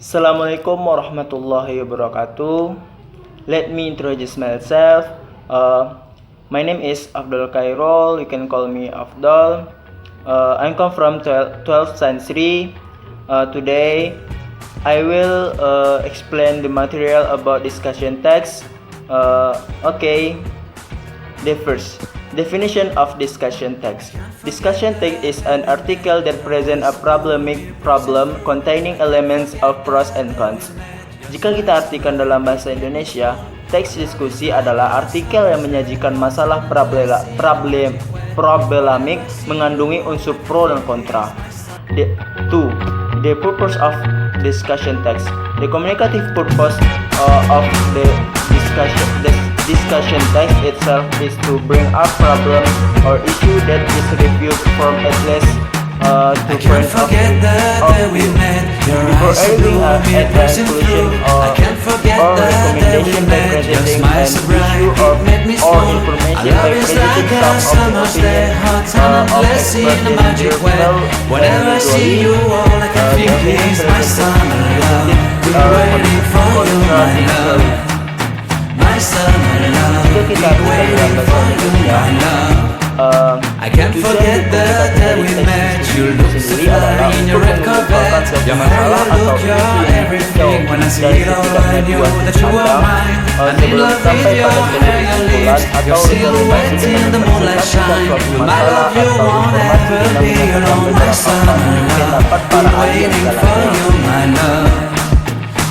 Assalamualaikum warahmatullahi wabarakatuh. Let me introduce myself. My name is Abdul Khairul. You can call me Abdul. I come from 12th century. Today, I will explain the material about discussion text. The first definition of discussion text. Discussion text is an article that presents a problem containing elements of pros and cons. Jika kita artikan dalam bahasa Indonesia, teks diskusi adalah artikel yang menyajikan masalah problemik mengandungi unsur pro dan kontra. The purpose of discussion text. The communicative purpose of the discussion text itself is to bring up problem or issue that is reviewed from at least two points of view. Before arriving at a conclusion or recommendation by presenting an issue or information by presenting some of the opinions of experts in the journal individually, I can't forget the day we met. You look similar in your red Corvette. Your hair, your look, your everything. When I see it all, I knew that you were mine. I'm in love with your hair, your lips, your silhouette in the moonlight shine. My love, you won't ever be alone, my summer love. Been waiting for you, my love.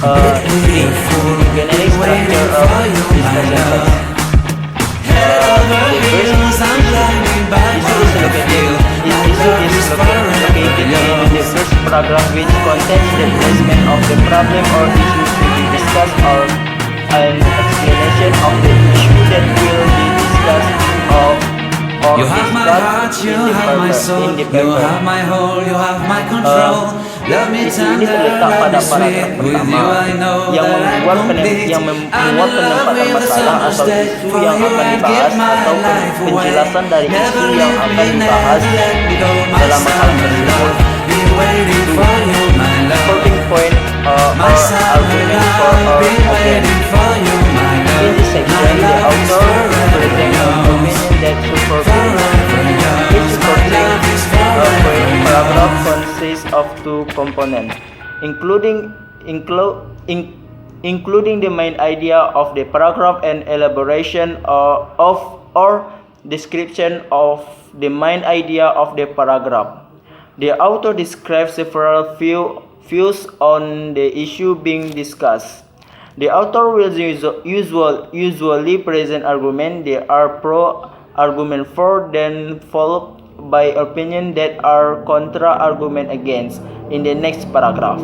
Waiting for you, my love. Head over heels, I'm climbing by your field. My love is forever young. The first paragraph which contains the placement of the problem or issue to be discussed or an explanation of the issue that will be discussed You have my heart, you have my soul, you have my whole, you have my control. Love me tender, love me sweet, with you I know that I'm complete. I'm in love with the summer's day, for you I'd give my life away. Never leave me, never let me go, my summer love. Be waiting for you, my love. My summer love, be waiting for you, my love. In this section, the author presents an opinion that paragraph consists of two components, including the main idea of the paragraph and elaboration or description of the main idea of the paragraph. The author describes several views on the issue being discussed. The author will usually present arguments that are pro-argument for, then followed by opinion that are contra-argument against in the next paragraph.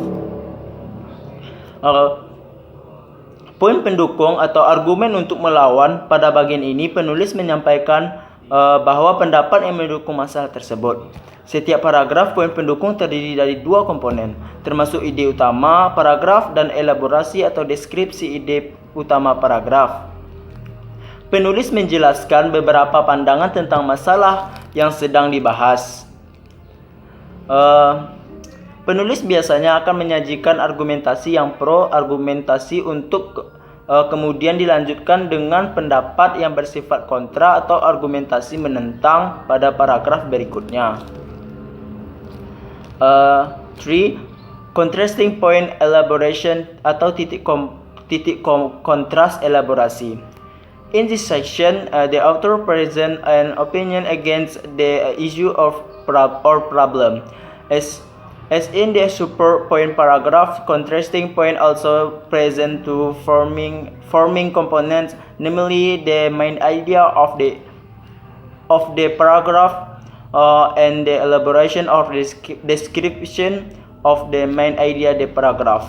Poin pendukung atau argumen untuk melawan. Pada bagian ini penulis menyampaikan bahwa pendapat yang mendukung masalah tersebut. Setiap paragraf poin pendukung terdiri dari dua komponen, termasuk ide utama paragraf dan elaborasi atau deskripsi ide utama paragraf. Penulis menjelaskan beberapa pandangan tentang masalah yang sedang dibahas. Penulis biasanya akan menyajikan argumentasi yang pro, argumentasi untuk kemudian dilanjutkan dengan pendapat yang bersifat kontra atau argumentasi menentang pada paragraf berikutnya. 3. Contrasting point elaboration atau titik kontras elaborasi. In this section, the author presents an opinion against the issue or problem. As in the super point paragraph, contrasting point also present two forming components, namely the main idea of the paragraph and the elaboration of the description of the main idea the paragraph.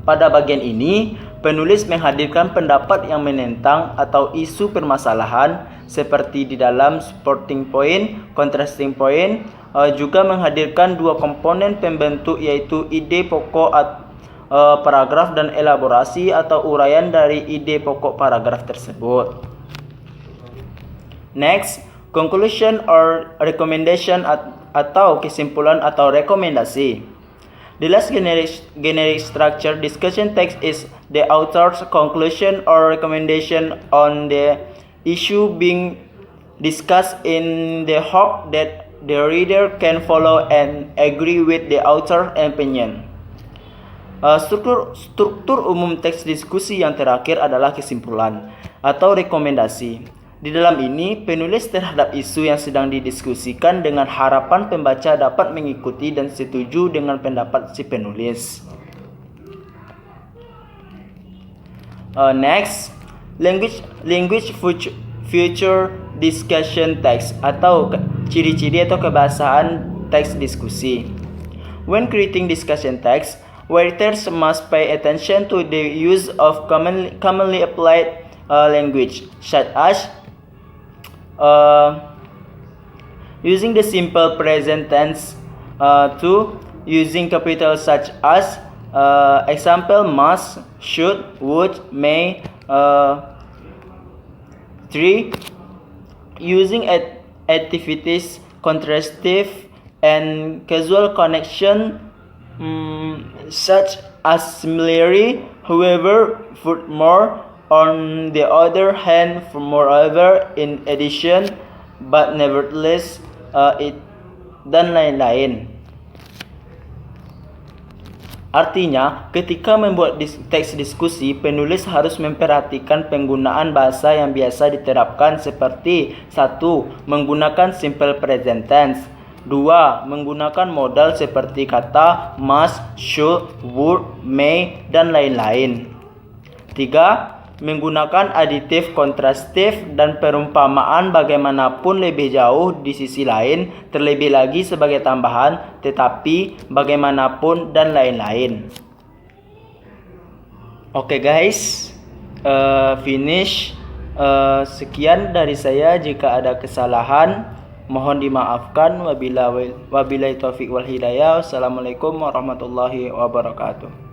Pada bagian ini, penulis menghadirkan pendapat yang menentang atau isu permasalahan seperti di dalam supporting point, contrasting point, juga menghadirkan dua komponen pembentuk yaitu ide pokok paragraf dan elaborasi atau uraian dari ide pokok paragraf tersebut. Next, conclusion or recommendation atau kesimpulan atau rekomendasi. The last generic structure discussion text is the author's conclusion or recommendation on the issue being discussed in the hope that the reader can follow and agree with the author's opinion. Struktur umum teks diskusi yang terakhir adalah kesimpulan atau rekomendasi. Di dalam ini, penulis terhadap isu yang sedang didiskusikan dengan harapan pembaca dapat mengikuti dan setuju dengan pendapat si penulis. Next, language future discussion text atau ciri-ciri atau kebahasaan teks diskusi. When creating discussion text, writers must pay attention to the use of commonly applied language, such as using the simple present tense to using capitals such as example must, should, would, may. 3. Using activities, contrastive and causal connection such as similarly, however, furthermore, on the other hand, moreover, in addition, but nevertheless, it, dan lain-lain. Artinya, ketika membuat teks diskusi, penulis harus memperhatikan penggunaan bahasa yang biasa diterapkan seperti 1. Menggunakan simple present tense. 2. Menggunakan modal seperti kata must, should, would, may, dan lain-lain. 3. Menggunakan aditif, kontrastif, dan perumpamaan bagaimanapun lebih jauh di sisi lain, terlebih lagi sebagai tambahan, tetapi, bagaimanapun, dan lain-lain. Oke guys, finish. Sekian dari saya. Jika ada kesalahan, mohon dimaafkan. Wabillahi taufiq wal hidayah. Wassalamualaikum warahmatullahi wabarakatuh.